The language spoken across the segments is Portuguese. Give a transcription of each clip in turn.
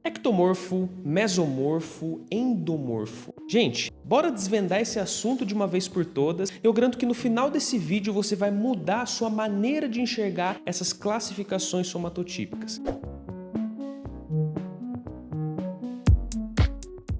Ectomorfo, mesomorfo, endomorfo. Gente, bora desvendar esse assunto de uma vez por todas. Eu garanto que no final desse vídeo você vai mudar a sua maneira de enxergar essas classificações somatotípicas.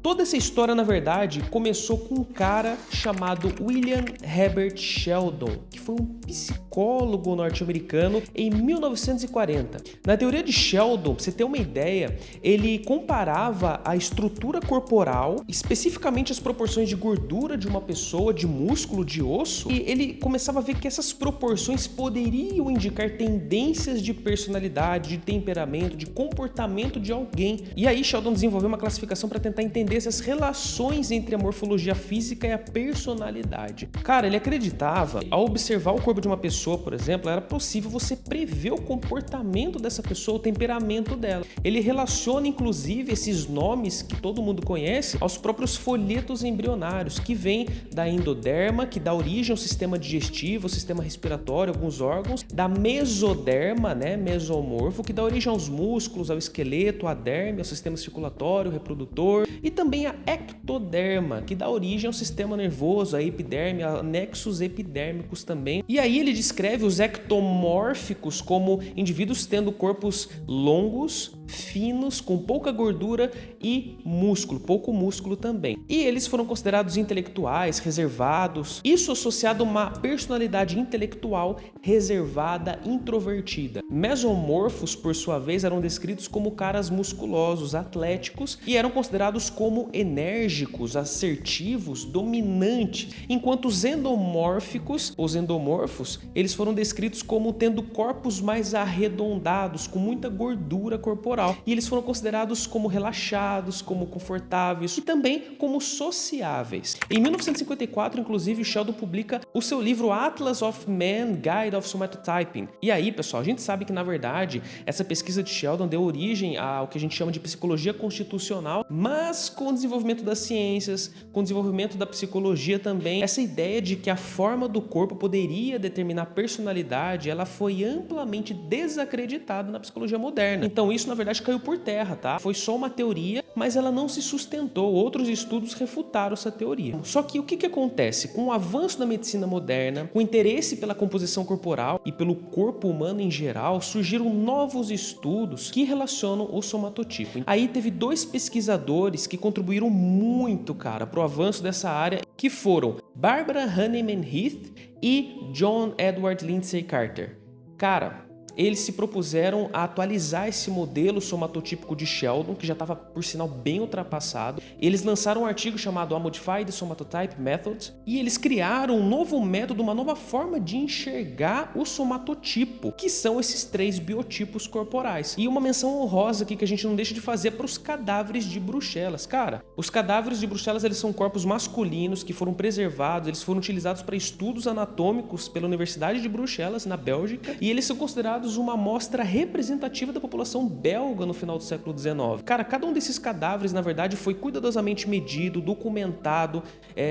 Toda essa história, na verdade, começou com um cara chamado William Herbert Sheldon, que foi um psicólogo norte-americano em 1940. Na teoria de Sheldon, pra você ter uma ideia, ele comparava a estrutura corporal, especificamente as proporções de gordura de uma pessoa, de músculo, de osso, e ele começava a ver que essas proporções poderiam indicar tendências de personalidade, de temperamento, de comportamento de alguém. E aí Sheldon desenvolveu uma classificação para tentar entender essas relações entre a morfologia física e a personalidade. Cara, ele acreditava, ao observar o corpo de uma pessoa, por exemplo, era possível você prever o comportamento dessa pessoa, o temperamento dela. Ele relaciona, inclusive, esses nomes que todo mundo conhece aos próprios folhetos embrionários, que vêm da endoderma, que dá origem ao sistema digestivo, ao sistema respiratório, alguns órgãos, da mesoderma, mesomorfo, que dá origem aos músculos, ao esqueleto, à derme, ao sistema circulatório, reprodutor, e também a ectoderma, que dá origem ao sistema nervoso, a epiderme, a nexos epidérmicos também. E aí ele descreve os ectomórficos como indivíduos tendo corpos longos, finos, com pouca gordura e músculo, pouco músculo também. E eles foram considerados intelectuais, reservados, isso associado a uma personalidade intelectual reservada, introvertida. Mesomorfos, por sua vez, eram descritos como caras musculosos, atléticos e eram considerados como enérgicos, assertivos, dominantes, enquanto os endomórficos, os endomorfos, eles foram descritos como tendo corpos mais arredondados, com muita gordura corporal. E eles foram considerados como relaxados, como confortáveis e também como sociáveis. Em 1954, inclusive, o Sheldon publica o seu livro Atlas of Man Guide of Somatotyping. E aí, pessoal, a gente sabe que, na verdade, essa pesquisa de Sheldon deu origem ao que a gente chama de psicologia constitucional, mas com o desenvolvimento das ciências, com o desenvolvimento da psicologia também, essa ideia de que a forma do corpo poderia determinar a personalidade, ela foi amplamente desacreditada na psicologia moderna. Então isso, na verdade, caiu por terra, tá? Foi só uma teoria, mas ela não se sustentou. Outros estudos refutaram essa teoria. Só que o que acontece? Com o avanço da medicina moderna, com o interesse pela composição corporal e pelo corpo humano em geral, surgiram novos estudos que relacionam o somatotipo. Aí teve dois pesquisadores que contribuíram muito, cara, para o avanço dessa área, que foram Barbara Hahnemann Heath e John Edward Lindsay Carter. Cara, eles se propuseram a atualizar esse modelo somatotípico de Sheldon, que já estava, por sinal, bem ultrapassado. Eles lançaram um artigo chamado A Modified Somatotype Method e eles criaram um novo método, uma nova forma de enxergar o somatotipo, que são esses três biotipos corporais. E uma menção honrosa aqui que a gente não deixa de fazer para os cadáveres de Bruxelas. Cara, os cadáveres de Bruxelas, eles são corpos masculinos que foram preservados, eles foram utilizados para estudos anatômicos pela Universidade de Bruxelas, na Bélgica, e eles são considerados uma amostra representativa da população belga no final do século XIX. Cara, cada um desses cadáveres, na verdade, foi cuidadosamente medido, documentado,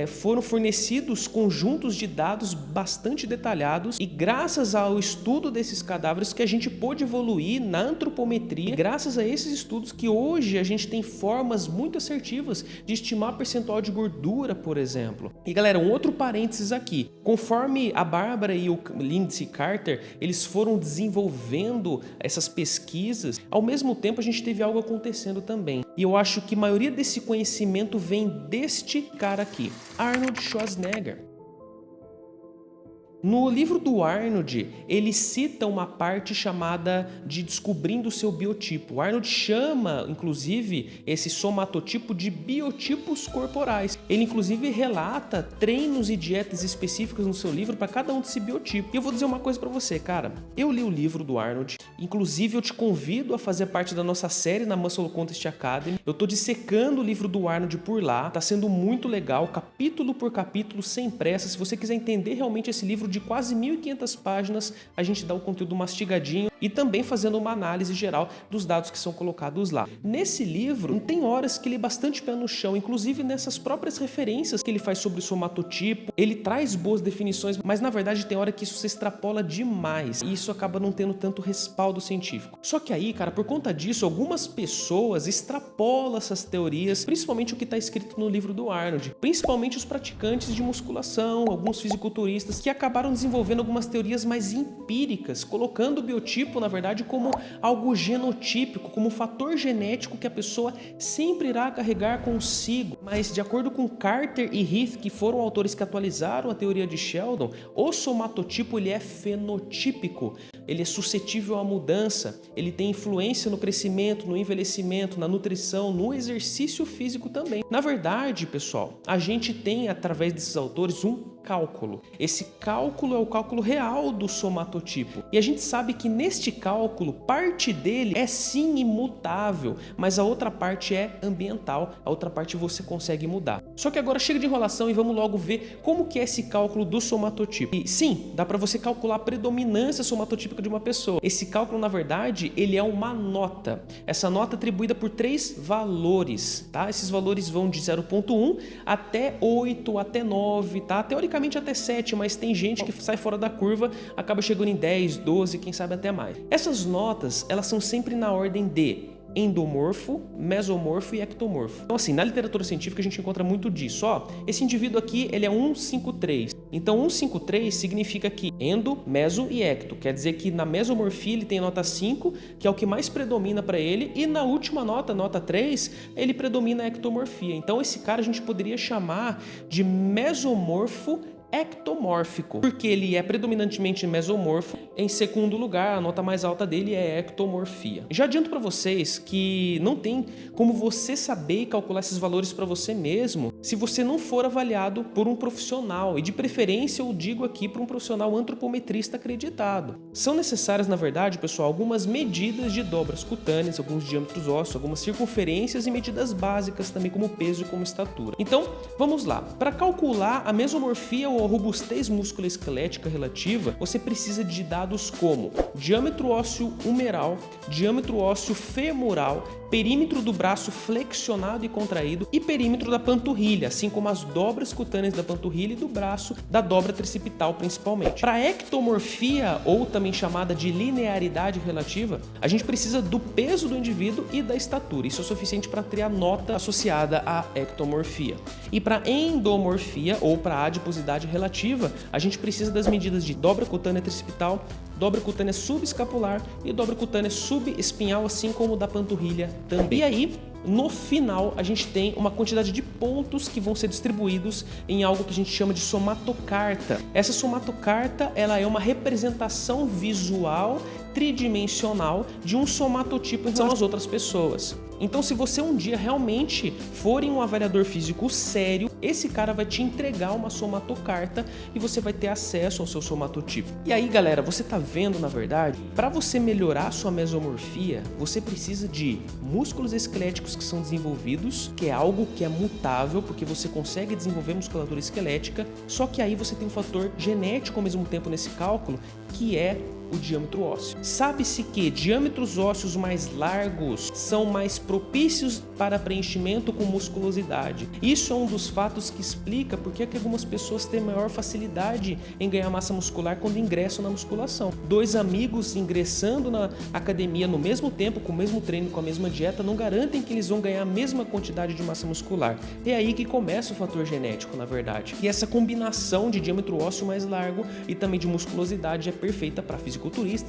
foram fornecidos conjuntos de dados bastante detalhados e graças ao estudo desses cadáveres que a gente pôde evoluir na antropometria, graças a esses estudos que hoje a gente tem formas muito assertivas de estimar percentual de gordura, por exemplo. E galera, um outro parênteses aqui, conforme a Bárbara e o Lindsay Carter, eles foram desenvolvendo essas pesquisas, ao mesmo tempo a gente teve algo acontecendo também. E eu acho que a maioria desse conhecimento vem deste cara aqui, Arnold Schwarzenegger. No livro do Arnold, ele cita uma parte chamada de descobrindo o seu biotipo. O Arnold chama, inclusive, esse somatotipo de biotipos corporais. Ele, inclusive, relata treinos e dietas específicas no seu livro para cada um desse biotipo. E eu vou dizer uma coisa para você, cara. Eu li o livro do Arnold. Inclusive, eu te convido a fazer parte da nossa série na Muscle Contest Academy. Eu tô dissecando o livro do Arnold por lá. Tá sendo muito legal, capítulo por capítulo, sem pressa. Se você quiser entender realmente esse livro de quase 1.500 páginas, a gente dá o conteúdo mastigadinho. e também fazendo uma análise geral dos dados que são colocados lá. Nesse livro, tem horas que ele é bastante pé no chão, inclusive nessas próprias referências que ele faz sobre o somatotipo, ele traz boas definições, mas na verdade tem hora que isso se extrapola demais e isso acaba não tendo tanto respaldo científico. Só que aí, cara, por conta disso, algumas pessoas extrapolam essas teorias, principalmente o que está escrito no livro do Arnold, principalmente os praticantes de musculação, alguns fisiculturistas que acabaram desenvolvendo algumas teorias mais empíricas, colocando o biotipo, na verdade, como algo genotípico, como um fator genético que a pessoa sempre irá carregar consigo. Mas de acordo com Carter e Heath, que foram autores que atualizaram a teoria de Sheldon, o somatotipo ele é fenotípico, ele é suscetível à mudança, ele tem influência no crescimento, no envelhecimento, na nutrição, no exercício físico também. Na verdade, pessoal, a gente tem através desses autores um cálculo. Esse cálculo é o cálculo real do somatotipo. E a gente sabe que neste cálculo, parte dele é sim imutável, mas a outra parte é ambiental, a outra parte você consegue mudar. Só que agora chega de enrolação e vamos logo ver como que é esse cálculo do somatotipo. E sim, dá para você calcular a predominância somatotípica de uma pessoa. Esse cálculo, na verdade, ele é uma nota. Essa nota é atribuída por 3 valores, tá? Esses valores vão de 0,1 até 8, até 9, tá? Teoricamente até 7, mas tem gente que sai fora da curva, acaba chegando em 10, 12, quem sabe até mais. Essas notas, elas são sempre na ordem de endomorfo, mesomorfo e ectomorfo. Então assim, na literatura científica a gente encontra muito disso. Ó, esse indivíduo aqui, ele é 153. Então 153 significa que endo, meso e ecto. Quer dizer que na mesomorfia ele tem nota 5, que é o que mais predomina para ele, e na última nota, nota 3, ele predomina a ectomorfia. Então esse cara a gente poderia chamar de mesomorfo ectomórfico, porque ele é predominantemente mesomorfo. Em segundo lugar, a nota mais alta dele é ectomorfia. Já adianto para vocês que não tem como você saber e calcular esses valores para você mesmo se você não for avaliado por um profissional, e de preferência eu digo aqui para um profissional antropometrista acreditado. São necessárias, na verdade, pessoal, algumas medidas de dobras cutâneas, alguns diâmetros ósseos, algumas circunferências e medidas básicas também como peso e como estatura. Então, vamos lá. Para calcular a mesomorfia ou a robustez musculoesquelética relativa, você precisa de dados como diâmetro ósseo humeral, diâmetro ósseo femoral, perímetro do braço flexionado e contraído e perímetro da panturrilha, assim como as dobras cutâneas da panturrilha e do braço, da dobra tricipital principalmente. Para ectomorfia, ou também chamada de linearidade relativa, a gente precisa do peso do indivíduo e da estatura. Isso é suficiente para ter a nota associada à ectomorfia. E para endomorfia, ou para adiposidade relativa, a gente precisa das medidas de dobra cutânea tricipital, dobra cutânea subescapular e dobra cutânea subespinhal, assim como da panturrilha também. E aí, no final, a gente tem uma quantidade de pontos que vão ser distribuídos em algo que a gente chama de somatocarta. Essa somatocarta, ela é uma representação visual tridimensional de um somatotipo em relação às outras pessoas. Então, se você um dia realmente for em um avaliador físico sério, esse cara vai te entregar uma somatocarta e você vai ter acesso ao seu somatotipo. E aí, galera, você tá vendo, na verdade, para você melhorar a sua mesomorfia, você precisa de músculos esqueléticos que são desenvolvidos, que é algo que é mutável, porque você consegue desenvolver musculatura esquelética, só que aí você tem um fator genético ao mesmo tempo nesse cálculo, que é o diâmetro ósseo. Sabe-se que diâmetros ósseos mais largos são mais propícios para preenchimento com musculosidade. Isso é um dos fatos que explica por que algumas pessoas têm maior facilidade em ganhar massa muscular quando ingressam na musculação. 2 amigos ingressando na academia no mesmo tempo, com o mesmo treino, com a mesma dieta, não garantem que eles vão ganhar a mesma quantidade de massa muscular. É aí que começa o fator genético, na verdade. E essa combinação de diâmetro ósseo mais largo e também de musculosidade é perfeita para fisiculturistas,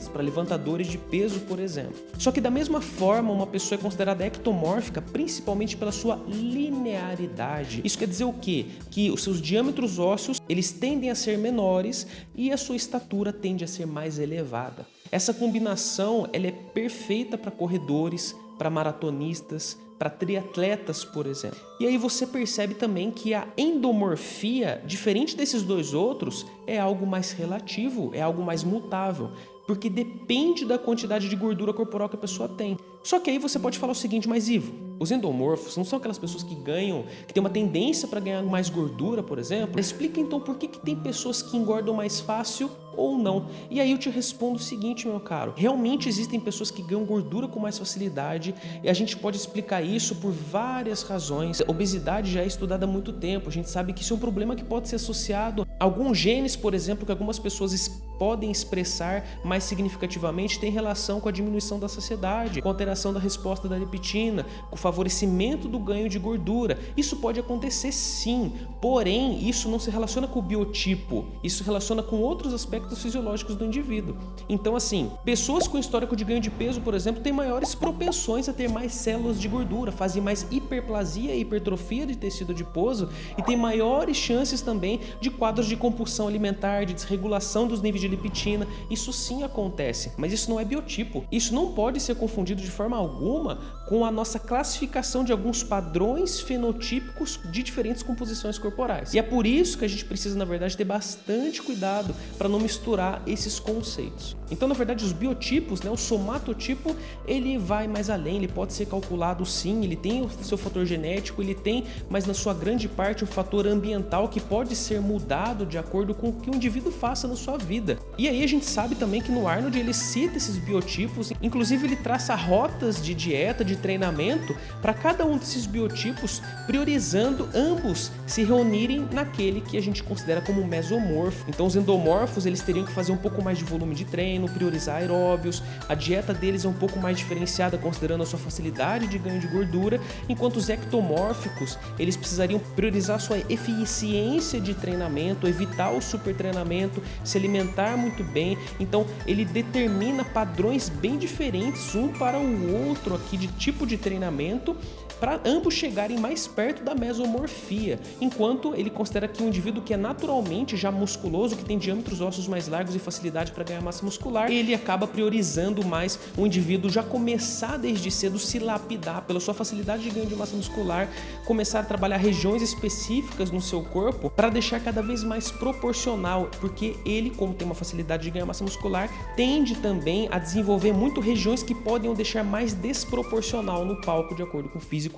para levantadores de peso, por exemplo. Só que da mesma forma, uma pessoa é considerada ectomórfica principalmente pela sua linearidade. Isso quer dizer o quê? Que os seus diâmetros ósseos, eles tendem a ser menores e a sua estatura tende a ser mais elevada. Essa combinação, ela é perfeita para corredores, para maratonistas, para triatletas, por exemplo. E aí você percebe também que a endomorfia, diferente desses dois outros, é algo mais relativo, é algo mais mutável, porque depende da quantidade de gordura corporal que a pessoa tem. Só que aí você pode falar o seguinte, mas Ivo, os endomorfos não são aquelas pessoas que ganham, que têm uma tendência para ganhar mais gordura, por exemplo? Explica então por que tem pessoas que engordam mais fácil ou não? E aí eu te respondo o seguinte, meu caro, realmente existem pessoas que ganham gordura com mais facilidade e a gente pode explicar isso por várias razões. A obesidade já é estudada há muito tempo, a gente sabe que isso é um problema que pode ser associado a alguns genes, por exemplo, que algumas pessoas podem expressar mais significativamente, tem relação com a diminuição da saciedade, com a alteração da resposta da leptina, com o favorecimento do ganho de gordura. Isso pode acontecer sim, porém isso não se relaciona com o biotipo, isso se relaciona com outros aspectos fisiológicos do indivíduo. Então assim, pessoas com histórico de ganho de peso, por exemplo, têm maiores propensões a ter mais células de gordura, fazem mais hiperplasia e hipertrofia de tecido adiposo e têm maiores chances também de quadros de compulsão alimentar, de desregulação dos níveis de leptina. Isso sim acontece, mas isso não é biotipo. Isso não pode ser confundido de forma alguma com a nossa classificação de alguns padrões fenotípicos de diferentes composições corporais. E é por isso que a gente precisa, na verdade, ter bastante cuidado para não misturar esses conceitos. Então, na verdade, os biotipos, o somatotipo, ele vai mais além, ele pode ser calculado sim, ele tem o seu fator genético, ele tem, mas na sua grande parte, o fator ambiental que pode ser mudado de acordo com o que o indivíduo faça na sua vida. E aí a gente sabe também que no Arnold ele cita esses biotipos, inclusive ele traça rotas de dieta, de treinamento para cada um desses biotipos, priorizando ambos se reunirem naquele que a gente considera como mesomorfo. Então os endomorfos eles teriam que fazer um pouco mais de volume de treino, priorizar aeróbios, a dieta deles é um pouco mais diferenciada considerando a sua facilidade de ganho de gordura, enquanto os ectomórficos eles precisariam priorizar a sua eficiência de treinamento, evitar o supertreinamento, se alimentar muito bem. Então ele determina padrões bem diferentes um para o outro aqui de tipo de treinamento para ambos chegarem mais perto da mesomorfia, enquanto ele considera que um indivíduo que é naturalmente já musculoso, que tem diâmetros ósseos mais largos e facilidade para ganhar massa muscular, ele acaba priorizando mais o indivíduo já começar desde cedo se lapidar pela sua facilidade de ganho de massa muscular, começar a trabalhar regiões específicas no seu corpo para deixar cada vez mais proporcional, porque ele, como tem uma facilidade de ganhar massa muscular, tende também a desenvolver muito regiões que podem o deixar mais desproporcional no palco de acordo com o fisiculturismo.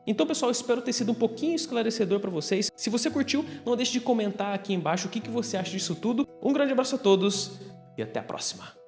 Então, pessoal, espero ter sido um pouquinho esclarecedor para vocês. Se você curtiu, não deixe de comentar aqui embaixo o que você acha disso tudo. Um grande abraço a todos e até a próxima!